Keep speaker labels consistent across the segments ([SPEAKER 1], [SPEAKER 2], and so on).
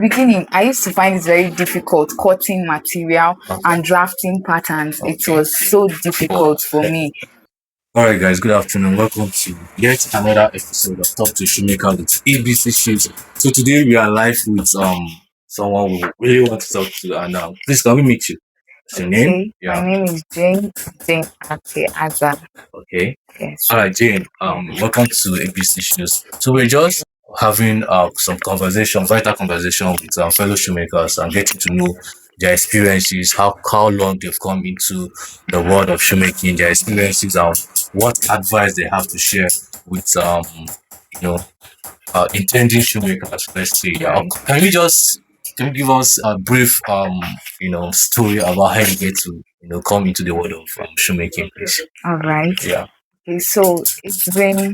[SPEAKER 1] beginning, I used to find it very difficult cutting material and drafting patterns. It was so difficult for me.
[SPEAKER 2] All right, guys. Good afternoon. Welcome to yet another episode of Talk to Shoemaker with ABC Shapes. So today we are live with someone we really want to talk to, and please can we meet you? What's your name?
[SPEAKER 1] Okay, my name is Jane Azah.
[SPEAKER 2] Okay.
[SPEAKER 1] Yes.
[SPEAKER 2] All right, Jane. Welcome to ABC Shoes. So we're just having some conversation, vital conversation with fellow shoemakers and getting to know their experiences, how long they've come into the world of shoemaking, their experiences, and what advice they have to share with you know intending shoemakers. Let's see. Can you give us a brief story about how you get to come into the world of shoemaking, please?
[SPEAKER 1] All right.
[SPEAKER 2] Yeah.
[SPEAKER 1] Okay, so it's been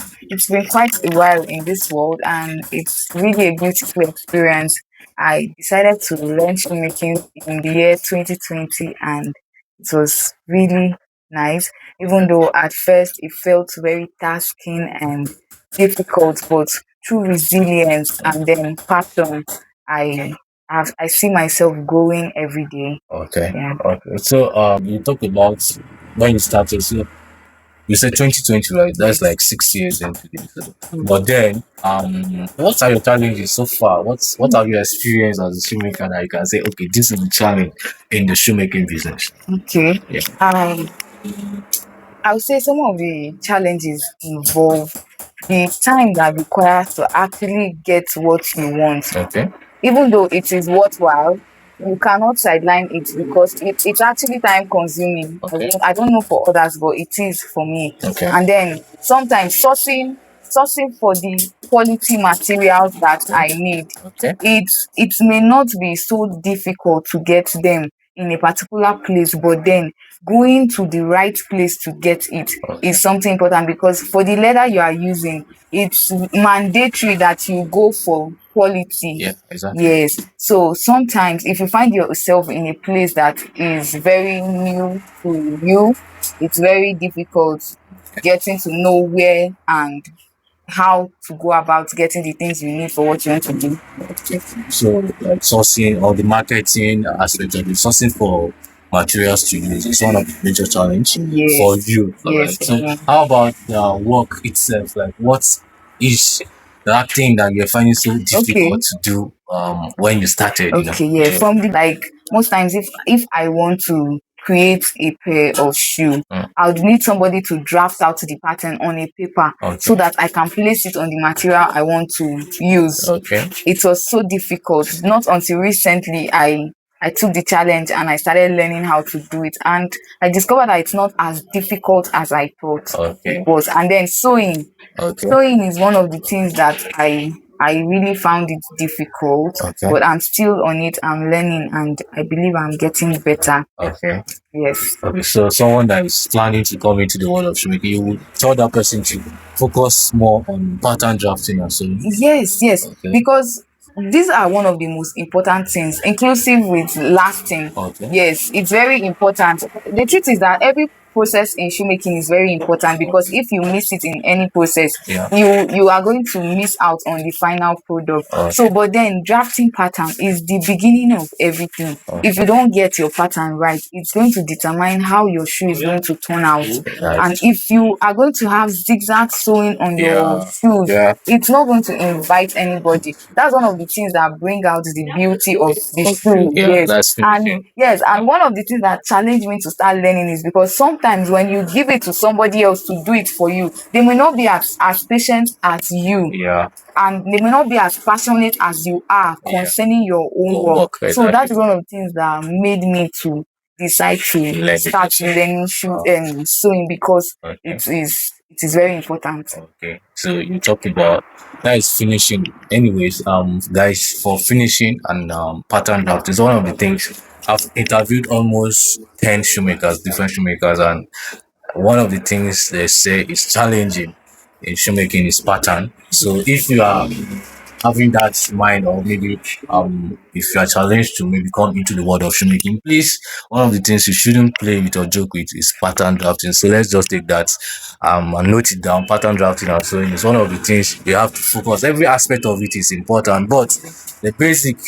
[SPEAKER 1] quite a while in this world, and it's really a beautiful experience. I decided to learn shoemaking in the year 2020, and it was really nice. Even though at first it felt very tasking and difficult, but through resilience and then passion, I I see myself growing every day.
[SPEAKER 2] Okay.
[SPEAKER 1] Yeah.
[SPEAKER 2] Okay. So you talked about when you started. So you said 2020, right? That's like 6 years into this. But then, what are your challenges so far? What are your experience as a shoemaker that you can say, okay, this is the challenge in the shoemaking business?
[SPEAKER 1] Okay.
[SPEAKER 2] Yeah.
[SPEAKER 1] I would say some of the challenges involve the time that requires to actually get what you want.
[SPEAKER 2] Okay.
[SPEAKER 1] Even though it is worthwhile, you cannot sideline it because it's actually time consuming.
[SPEAKER 2] Okay.
[SPEAKER 1] I don't know for others, but it is for me.
[SPEAKER 2] Okay.
[SPEAKER 1] And then sometimes sourcing for the quality materials that I need,
[SPEAKER 2] Okay.
[SPEAKER 1] it may not be so difficult to get them in a particular place, but then going to the right place to get it
[SPEAKER 2] Okay.
[SPEAKER 1] is something important, because for the leather you are using, it's mandatory that you go for quality.
[SPEAKER 2] Yeah, exactly.
[SPEAKER 1] Yes. So sometimes if you find yourself in a place that is very new to you, it's very difficult getting to know where and how to go about getting the things you need for what you want to do.
[SPEAKER 2] So like sourcing or the marketing aspect of it, sourcing for materials to use is one of the major challenge
[SPEAKER 1] Yes.
[SPEAKER 2] for you.
[SPEAKER 1] Yes.
[SPEAKER 2] So how about the work itself? Like what is that thing that you're finding so difficult to do when you started?
[SPEAKER 1] Okay, yeah. From the, like, most times if I want to create a pair of shoe, I would need somebody to draft out the pattern on a paper so that I can place it on the material I want to use.
[SPEAKER 2] Okay.
[SPEAKER 1] It was so difficult. Not until recently I took the challenge and I started learning how to do it, and I discovered that it's not as difficult as I thought
[SPEAKER 2] Okay.
[SPEAKER 1] it was. And then sewing.
[SPEAKER 2] Okay.
[SPEAKER 1] Sewing is one of the things that I really found it difficult,
[SPEAKER 2] Okay.
[SPEAKER 1] but I'm still on it. I'm learning, and I believe I'm getting better.
[SPEAKER 2] Okay.
[SPEAKER 1] Yes.
[SPEAKER 2] Okay. So someone that is planning to come into the world of shoemaking, you would tell that person to focus more on pattern drafting and sewing.
[SPEAKER 1] Yes,
[SPEAKER 2] Okay.
[SPEAKER 1] because these are one of the most important things, inclusive with lasting.
[SPEAKER 2] Okay.
[SPEAKER 1] Yes, it's very important. The truth is that every process in shoemaking is very important, because if you miss it in any process,
[SPEAKER 2] Yeah.
[SPEAKER 1] you are going to miss out on the final product.
[SPEAKER 2] Okay.
[SPEAKER 1] So, but then drafting pattern is the beginning of everything.
[SPEAKER 2] Okay.
[SPEAKER 1] If you don't get your pattern right, it's going to determine how your shoe is going to turn out.
[SPEAKER 2] Right.
[SPEAKER 1] And if you are going to have zigzag sewing on your shoes,
[SPEAKER 2] Yeah.
[SPEAKER 1] it's not going to invite anybody. That's one of the things that bring out the beauty of the shoe.
[SPEAKER 2] Yeah,
[SPEAKER 1] Yes.
[SPEAKER 2] that's
[SPEAKER 1] And yes, and one of the things that challenged me to start learning is because sometimes when you give it to somebody else to do it for you, they may not be as patient as you.
[SPEAKER 2] Yeah.
[SPEAKER 1] And they may not be as passionate as you are concerning your own work. So that's one of the things that made me to decide to start learning sewing, because it is very important.
[SPEAKER 2] Okay. So you talked about that is finishing. Anyways, guys, for finishing and pattern draft is one of the things. I've interviewed almost 10 shoemakers, different shoemakers, and one of the things they say is challenging in shoemaking is pattern. So if you are having that mind, or maybe if you are challenged to maybe come into the world of shoemaking, please, one of the things you shouldn't play with or joke with is pattern drafting. So let's just take that and note it down. Pattern drafting and sewing is one of the things you have to focus. Every aspect of it is important, but the basic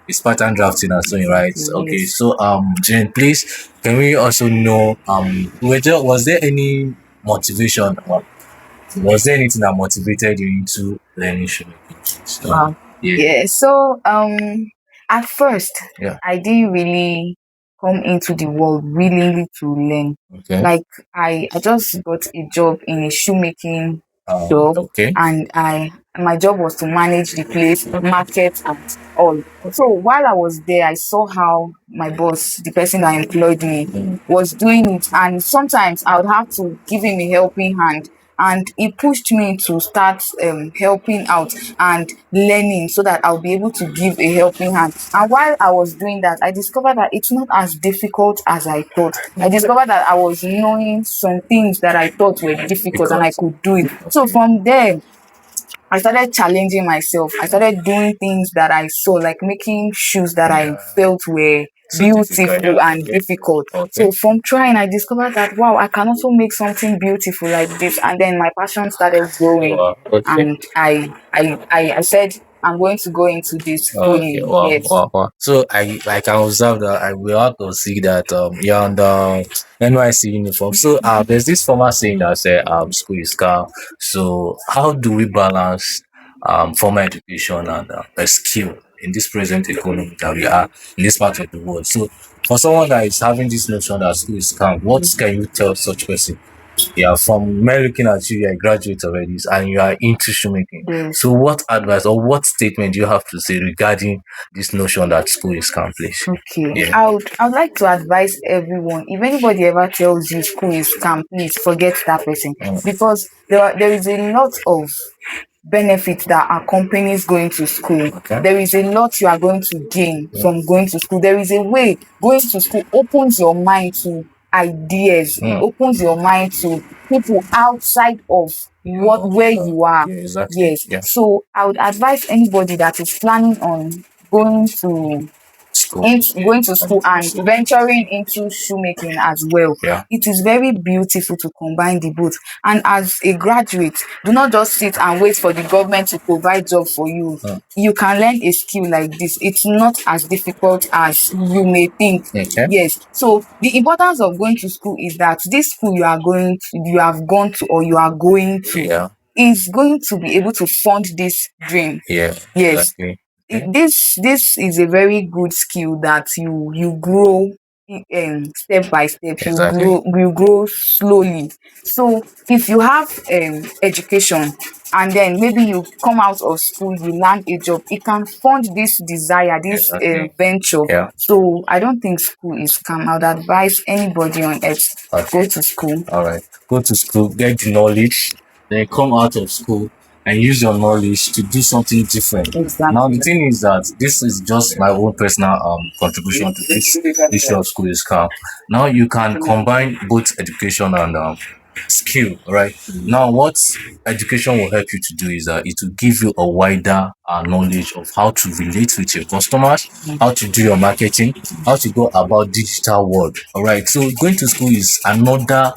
[SPEAKER 2] it's pattern drafting and sewing, right? Okay,
[SPEAKER 1] Yes.
[SPEAKER 2] so Jane, please, can we also know was there any motivation, or was there anything that motivated you into learning shoemaking? So,
[SPEAKER 1] Wow.
[SPEAKER 2] yeah,
[SPEAKER 1] Yeah. So at first
[SPEAKER 2] yeah,
[SPEAKER 1] I didn't really come into the world willingly to learn.
[SPEAKER 2] okay,
[SPEAKER 1] Like I just got a job in a shoemaking shop,
[SPEAKER 2] okay,
[SPEAKER 1] and I my job was to manage the place, market and all. So while I was there, I saw how my boss, the person that employed me, was doing it, and sometimes I would have to give him a helping hand, and he pushed me to start helping out and learning so that I'll be able to give a helping hand. And while I was doing that, I discovered that it's not as difficult as I thought. I discovered that I was knowing some things that I thought were difficult and I
[SPEAKER 2] because
[SPEAKER 1] could do it. So from there, I started challenging myself. I started doing things that I saw, like making shoes that I felt were
[SPEAKER 2] so difficult,
[SPEAKER 1] beautiful
[SPEAKER 2] yeah,
[SPEAKER 1] and
[SPEAKER 2] okay,
[SPEAKER 1] difficult.
[SPEAKER 2] okay,
[SPEAKER 1] So from trying, I discovered that wow, I can also make something beautiful like this. And then my passion started growing,
[SPEAKER 2] wow, okay.
[SPEAKER 1] and I said I'm going to go into this
[SPEAKER 2] Okay,
[SPEAKER 1] fully.
[SPEAKER 2] wow,
[SPEAKER 1] Yes.
[SPEAKER 2] wow, wow. So I can observe that I will have to see that you're on the NYC uniform. So there's this former saying that say school is calm. So how do we balance formal education and a skill in this present economy that we are in this part of the world? So for someone that is having this notion that school is calm, what can you tell such person? Yeah, from men looking at you, you're a graduate already, and you are into shoemaking.
[SPEAKER 1] Yes.
[SPEAKER 2] So, what advice or what statement do you have to say regarding this notion that school is calm, please?
[SPEAKER 1] Okay.
[SPEAKER 2] Yeah.
[SPEAKER 1] I would like to advise everyone, if anybody ever tells you school is scam, please forget that person, because there is a lot of benefits that accompanies going to school.
[SPEAKER 2] Okay.
[SPEAKER 1] There is a lot you are going to gain from going to school. There is a way going to school opens your mind to ideas. It opens your mind to people outside of what where you are.
[SPEAKER 2] Yeah, exactly.
[SPEAKER 1] Yes.
[SPEAKER 2] Yeah.
[SPEAKER 1] So I would advise anybody that is planning on going to
[SPEAKER 2] School.
[SPEAKER 1] going to school and venturing into shoemaking as well.
[SPEAKER 2] Yeah.
[SPEAKER 1] It is very beautiful to combine the both. And as a graduate, do not just sit and wait for the government to provide job for you. You can learn a skill like this. It's not as difficult as you may think.
[SPEAKER 2] Okay.
[SPEAKER 1] Yes. So the importance of going to school is that this school you have gone to, or you are going to,
[SPEAKER 2] Yeah.
[SPEAKER 1] is going to be able to fund this dream.
[SPEAKER 2] Yeah.
[SPEAKER 1] Yes.
[SPEAKER 2] Exactly. Okay.
[SPEAKER 1] This is a very good skill that you grow step by step.
[SPEAKER 2] Exactly.
[SPEAKER 1] You grow slowly. So if you have education, and then maybe you come out of school, you land a job, it can fund this desire, this
[SPEAKER 2] Exactly.
[SPEAKER 1] venture.
[SPEAKER 2] Yeah.
[SPEAKER 1] So I don't think school is scam. I would advise anybody on earth,
[SPEAKER 2] Okay.
[SPEAKER 1] go to school.
[SPEAKER 2] All right. Go to school, get the knowledge, then come out of school and use your knowledge to do something different. Now the
[SPEAKER 1] Exactly.
[SPEAKER 2] thing is that this is just my own personal contribution to this issue of school is calm. Now you can combine both education and skill, right? Now what education will help you to do is that it will give you a wider knowledge of how to relate with your customers, how to do your marketing, how to go about digital world. All right. So going to school is another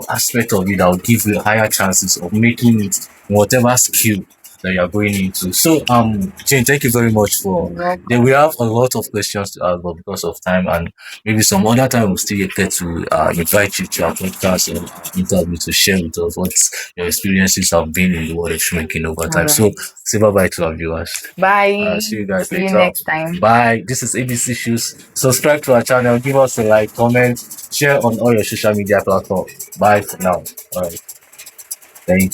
[SPEAKER 2] aspect of it that will give you higher chances of making it in whatever skill that you are going into. So Jane, thank you very much for then we have a lot of questions to ask, but because of time and maybe some other time we'll still get to invite you to our podcast or interview to share with us what your experiences have been in the world of shoemaking over time. So
[SPEAKER 1] Alright.
[SPEAKER 2] say bye bye to our viewers.
[SPEAKER 1] Bye.
[SPEAKER 2] See you guys
[SPEAKER 1] See you
[SPEAKER 2] later.
[SPEAKER 1] next time.
[SPEAKER 2] Bye. This is ABC Shoes. Subscribe to our channel, give us a like, comment, share on all your social media platforms. Bye for now. All right. Thank you.